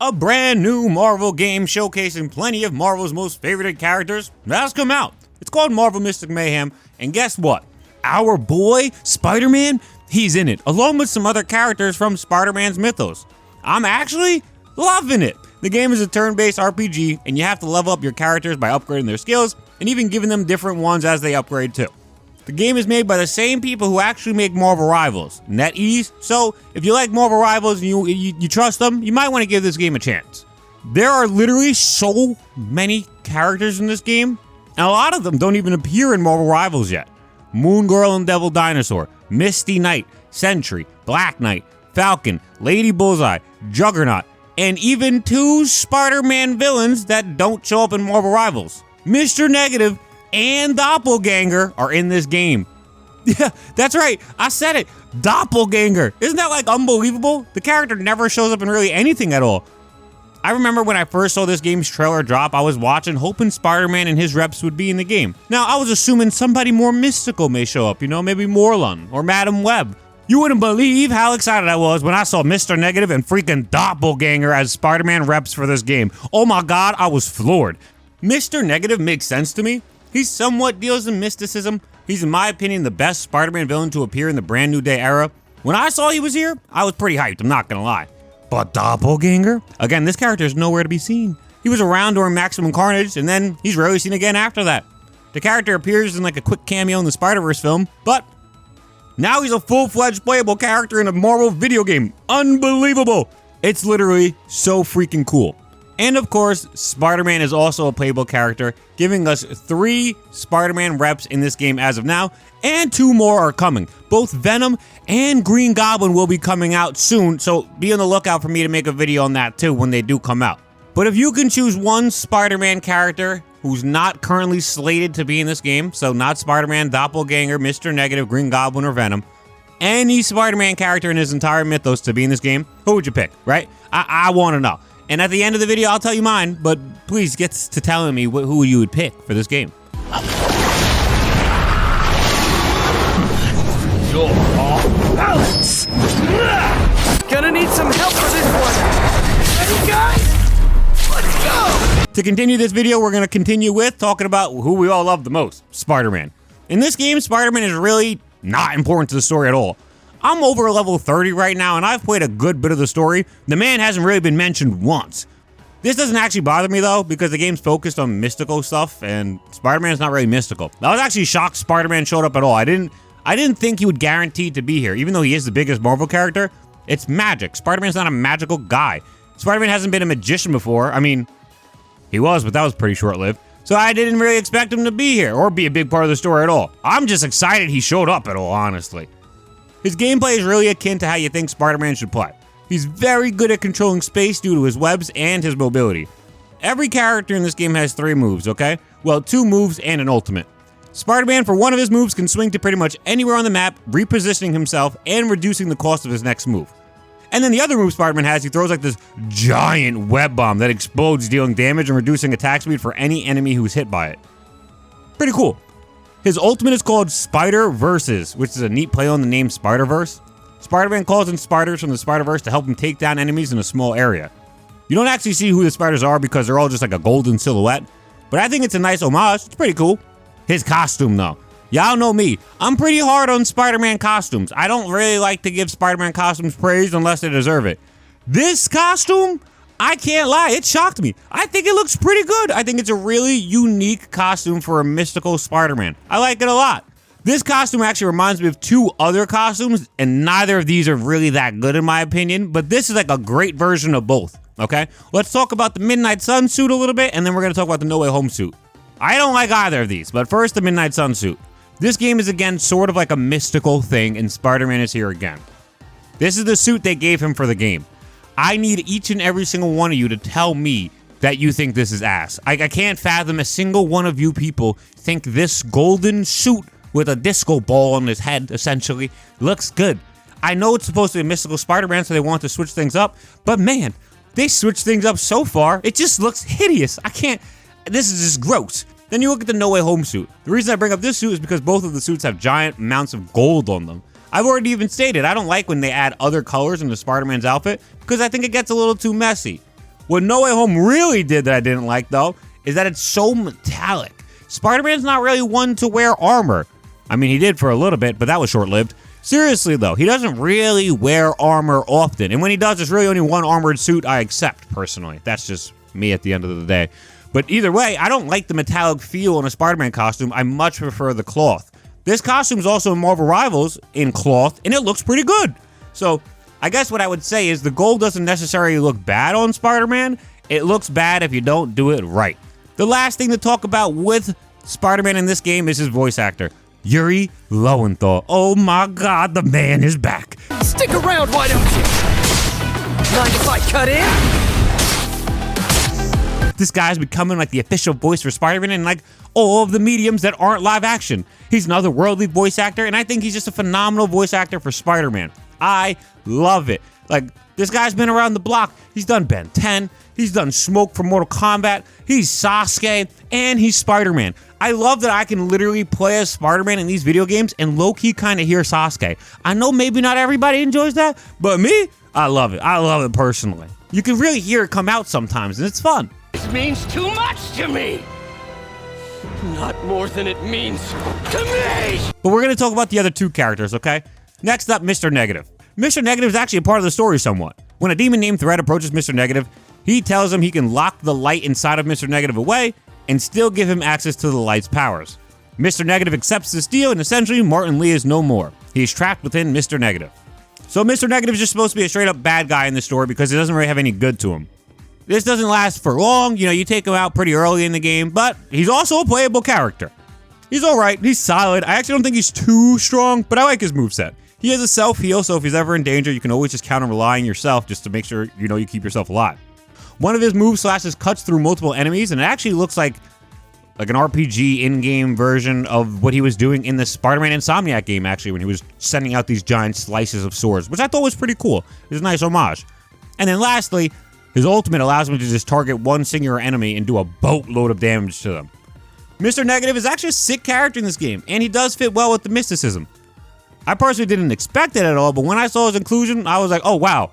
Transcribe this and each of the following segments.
A brand new Marvel game showcasing plenty of Marvel's most favorited characters has come out. It's called Marvel Mystic Mayhem, and guess what? Our boy, SpiderMan, he's in it, along with some other characters from Spider-Man's mythos. I'm actually loving it. The game is a turn-based RPG, and you have to level up your characters by upgrading their skills, and even giving them different ones as they upgrade too. The game is made by the same people who actually make Marvel Rivals, NetEase, so if you like Marvel Rivals and you trust them, you might want to give this game a chance. There are literally so many characters in this game, and a lot of them don't even appear in Marvel Rivals yet. Moon Girl and Devil Dinosaur, Misty Knight, Sentry, Black Knight, Falcon, Lady Bullseye, Juggernaut, and even two Spider-Man villains that don't show up in Marvel Rivals. Mr. Negative and Doppelganger are in this game. Yeah, that's right, I said it, Doppelganger. Isn't that like unbelievable? The character never shows up in really anything at all. I remember when I first saw this game's trailer drop, I was watching hoping Spider-Man and his reps would be in the game. Now, I was assuming somebody more mystical may show up, maybe Morlun or Madam Web. You wouldn't believe how excited I was when I saw Mr. Negative and freaking Doppelganger as Spider-Man reps for this game. Oh my god, I was floored. Mr. Negative makes sense to me. He somewhat deals in mysticism. He's, in my opinion, the best Spider-Man villain to appear in the Brand New Day era. When I saw he was here, I was pretty hyped, I'm not gonna lie. But Doppelganger? Again, this character is nowhere to be seen. He was around during Maximum Carnage, and then he's rarely seen again after that. The character appears in like a quick cameo in the Spider-Verse film, but now he's a full-fledged playable character in a Marvel video game. Unbelievable! It's literally so freaking cool. And of course, Spider-Man is also a playable character, giving us 3 Spider-Man reps in this game as of now, and 2 more are coming. Both Venom and Green Goblin will be coming out soon, so be on the lookout for me to make a video on that too when they do come out. But if you can choose one Spider-Man character who's not currently slated to be in this game, so not Spider-Man, Doppelganger, Mr. Negative, Green Goblin, or Venom, any Spider-Man character in his entire mythos to be in this game, who would you pick, right? I want to know. And at the end of the video, I'll tell you mine, but please get to telling me who you would pick for this game. Your off balance. Gonna need some help for this one. Ready, guys? Let's go! To continue this video, we're going to continue with talking about who we all love the most, Spider-Man. In this game, Spider-Man is really not important to the story at all. I'm over level 30 right now, and I've played a good bit of the story. The man hasn't really been mentioned once. This doesn't actually bother me, though, because the game's focused on mystical stuff, and Spider-Man's not really mystical. I was actually shocked Spider-Man showed up at all. I didn't think he would guarantee to be here, even though he is the biggest Marvel character. It's magic. Spider-Man's not a magical guy. Spider-Man hasn't been a magician before. I mean, he was, but that was pretty short-lived. So I didn't really expect him to be here, or be a big part of the story at all. I'm just excited he showed up at all, honestly. His gameplay is really akin to how you think Spider-Man should play. He's very good at controlling space due to his webs and his mobility. Every character in this game has 3 moves, okay? Well, 2 moves and an ultimate. Spider-Man, for one of his moves, can swing to pretty much anywhere on the map, repositioning himself and reducing the cost of his next move. And then the other move Spider-Man has, he throws like this giant web bomb that explodes, dealing damage and reducing attack speed for any enemy who's hit by it. Pretty cool. His ultimate is called Spider-Verses, which is a neat play on the name Spider-Verse. Spider-Man calls in spiders from the Spider-Verse to help him take down enemies in a small area. You don't actually see who the spiders are because they're all just like a golden silhouette, but I think it's a nice homage. It's pretty cool. His costume, though. Y'all know me. I'm pretty hard on Spider-Man costumes. I don't really like to give Spider-Man costumes praise unless they deserve it. This costume, I can't lie, it shocked me. I think it looks pretty good. I think it's a really unique costume for a mystical Spider-Man. I like it a lot. This costume actually reminds me of 2 other costumes, and neither of these are really that good in my opinion, but this is like a great version of both, okay? Let's talk about the Midnight Sun suit a little bit, and then we're gonna talk about the No Way Home suit. I don't like either of these, but first the Midnight Sun suit. This game is again sort of like a mystical thing, and Spider-Man is here again. This is the suit they gave him for the game. I need each and every single one of you to tell me that you think this is ass. I can't fathom a single one of you people think this golden suit with a disco ball on his head, essentially, looks good. I know it's supposed to be a mystical Spider-Man, so they want to switch things up, but man, they switched things up so far, it just looks hideous. This is just gross. Then you look at the No Way Home suit. The reason I bring up this suit is because both of the suits have giant amounts of gold on them. I've already even stated, I don't like when they add other colors into Spider-Man's outfit because I think it gets a little too messy. What No Way Home really did that I didn't like, though, is that it's so metallic. Spider-Man's not really one to wear armor. I mean, he did for a little bit, but that was short-lived. Seriously, though, he doesn't really wear armor often. And when he does, there's really only one armored suit I accept, personally. That's just me at the end of the day. But either way, I don't like the metallic feel in a Spider-Man costume. I much prefer the cloth. This costume is also in Marvel Rivals in cloth, and it looks pretty good. So I guess what I would say is the gold doesn't necessarily look bad on Spider-Man. It looks bad if you don't do it right. The last thing to talk about with Spider-Man in this game is his voice actor, Yuri Lowenthal. Oh my God, the man is back. Stick around, why don't you? Mind if I cut in? This guy's becoming like the official voice for Spider-Man in like all of the mediums that aren't live action. He's an otherworldly voice actor, and I think he's just a phenomenal voice actor for Spider-Man. I love it. Like, this guy's been around the block. He's done Ben 10. He's done Smoke for Mortal Kombat. He's Sasuke, and he's Spider-Man. I love that I can literally play as Spider-Man in these video games and low-key kind of hear Sasuke. I know maybe not everybody enjoys that, but me, I love it. I love it personally. You can really hear it come out sometimes, and it's fun. This means too much to me! Not more than it means to me! But we're going to talk about the other two characters, okay? Next up, Mr. Negative. Mr. Negative is actually a part of the story somewhat. When a demon named Threat approaches Mr. Negative, he tells him he can lock the light inside of Mr. Negative away and still give him access to the light's powers. Mr. Negative accepts this deal, and essentially Martin Lee is no more. He is trapped within Mr. Negative. So Mr. Negative is just supposed to be a straight up bad guy in this story because he doesn't really have any good to him. This doesn't last for long, you know, you take him out pretty early in the game, but he's also a playable character. He's alright, he's solid. I actually don't think he's too strong, but I like his moveset. He has a self-heal, so if he's ever in danger, you can always just count on relying yourself just to make sure, you know, you keep yourself alive. One of his move slashes cuts through multiple enemies, and it actually looks like an RPG in-game version of what he was doing in the Spider-Man Insomniac game, actually, when he was sending out these giant slices of swords, which I thought was pretty cool. It was a nice homage. And then lastly, his ultimate allows him to just target one singular enemy and do a boatload of damage to them. Mr. Negative is actually a sick character in this game, and he does fit well with the mysticism. I personally didn't expect it at all, but when I saw his inclusion, I was like, oh wow,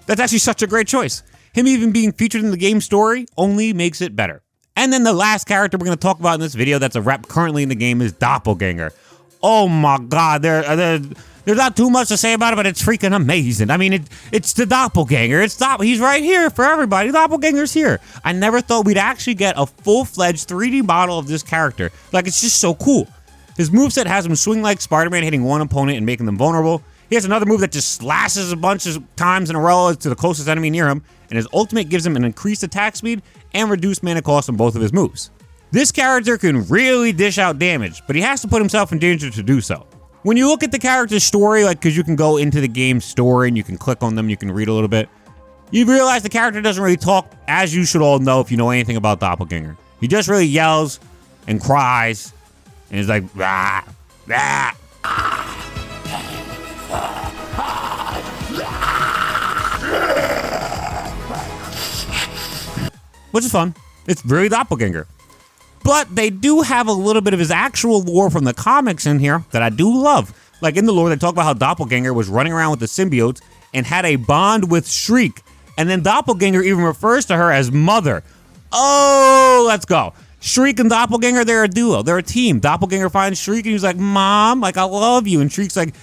that's actually such a great choice. Him even being featured in the game story only makes it better. And then the last character we're going to talk about in this video that's a rep currently in the game is Doppelganger. Oh my God, there's not too much to say about it, but it's freaking amazing. I mean, it's the Doppelganger. He's right here for everybody. Doppelganger's here. I never thought we'd actually get a full-fledged 3D model of this character. Like, it's just so cool. His moveset has him swing like Spider-Man, hitting one opponent and making them vulnerable. He has another move that just slashes a bunch of times in a row to the closest enemy near him, and his ultimate gives him an increased attack speed and reduced mana cost on both of his moves. This character can really dish out damage, but he has to put himself in danger to do so. When you look at the character's story, like, because you can go into the game's story and you can click on them, you can read a little bit, you realize the character doesn't really talk, as you should all know if you know anything about Doppelganger. He just really yells and cries, and he's like, rah, rah. Which is fun. It's really Doppelganger. But they do have a little bit of his actual lore from the comics in here that I do love. Like in the lore, they talk about how Doppelganger was running around with the symbiotes and had a bond with Shriek. And then Doppelganger even refers to her as Mother. Oh, let's go. Shriek and Doppelganger, they're a duo. They're a team. Doppelganger finds Shriek and he's like, Mom, like, I love you. And Shriek's like,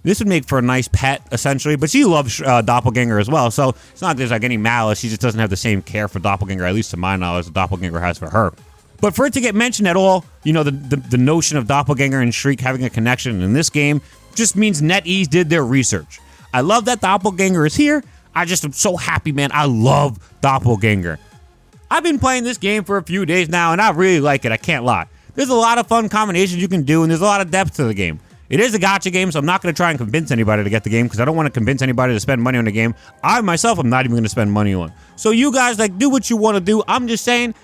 this would make for a nice pet, essentially. But she loves Doppelganger as well. So it's not like there's like any malice. She just doesn't have the same care for Doppelganger, at least to my knowledge, that Doppelganger has for her. But for it to get mentioned at all, you know, the notion of Doppelganger and Shriek having a connection in this game just means NetEase did their research. I love that Doppelganger is here. I just am so happy, man. I love Doppelganger. I've been playing this game for a few days now, and I really like it. I can't lie. There's a lot of fun combinations you can do, and there's a lot of depth to the game. It is a gacha game, so I'm not going to try and convince anybody to get the game because I don't want to convince anybody to spend money on the game. I myself am not even going to spend money on. So you guys, like, do what you want to do. I'm just saying,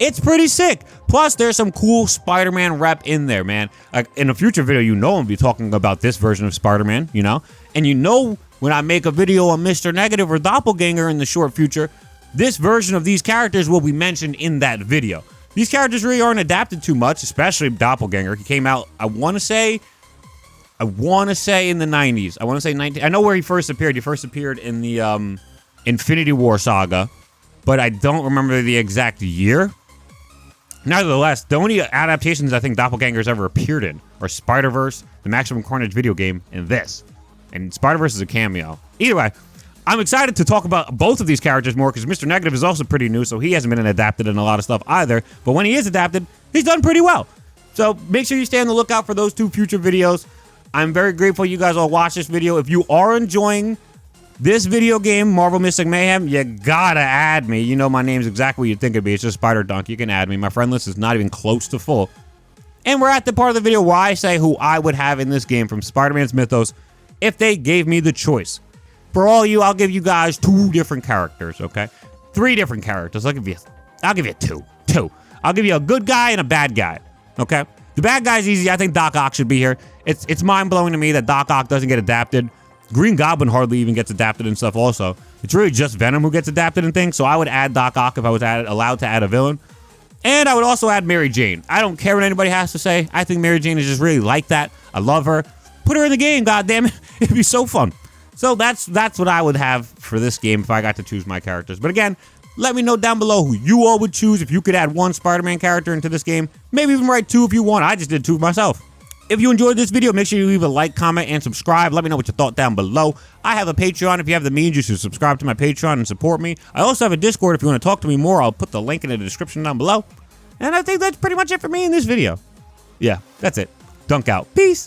it's pretty sick. Plus, there's some cool Spider-Man rep in there, man. Like, in a future video, you know I'll be talking about this version of Spider-Man, you know? And you know when I make a video on Mr. Negative or Doppelganger in the short future, this version of these characters will be mentioned in that video. These characters really aren't adapted too much, especially Doppelganger. He came out, I want to say in the 90s. I want to say 19. I know where he first appeared. He first appeared in the Infinity War saga. but I don't remember the exact year. Nevertheless, the only adaptations I think Doppelganger's ever appeared in are Spider-Verse, the Maximum Carnage video game, and this. And Spider-Verse is a cameo. Either way, I'm excited to talk about both of these characters more because Mr. Negative is also pretty new, so he hasn't been adapted in a lot of stuff either. But when he is adapted, he's done pretty well. So make sure you stay on the lookout for those 2 future videos. I'm very grateful you guys all watched this video. If you are enjoying this video game, Marvel Mystic Mayhem, you gotta add me. You know my name's exactly what you'd think it'd be. It's just Spider Dunk. You can add me. My friend list is not even close to full. And we're at the part of the video where I say who I would have in this game from Spider-Man's Mythos if they gave me the choice. For all you, I'll give you guys 2 different characters, okay? 3 different characters. I'll give you 2. I'll give you a good guy and a bad guy, okay? The bad guy's easy. I think Doc Ock should be here. It's mind-blowing to me that Doc Ock doesn't get adapted. Green Goblin hardly even gets adapted and stuff also. It's really just Venom who gets adapted and things, so I would add Doc Ock if I was allowed to add a villain. And I would also add Mary Jane. I don't care what anybody has to say. I think Mary Jane is just really like that. I love her. Put her in the game, goddammit. It'd be so fun. So that's what I would have for this game if I got to choose my characters. But again, let me know down below who you all would choose if you could add 1 Spider-Man character into this game. Maybe even write 2 if you want. I just did 2 myself. If you enjoyed this video, make sure you leave a like, comment, and subscribe. Let me know what you thought down below. I have a Patreon. If you have the means, you should subscribe to my Patreon and support me. I also have a Discord. If you want to talk to me more, I'll put the link in the description down below. And I think that's pretty much it for me in this video. Yeah, that's it. Dunk out. Peace.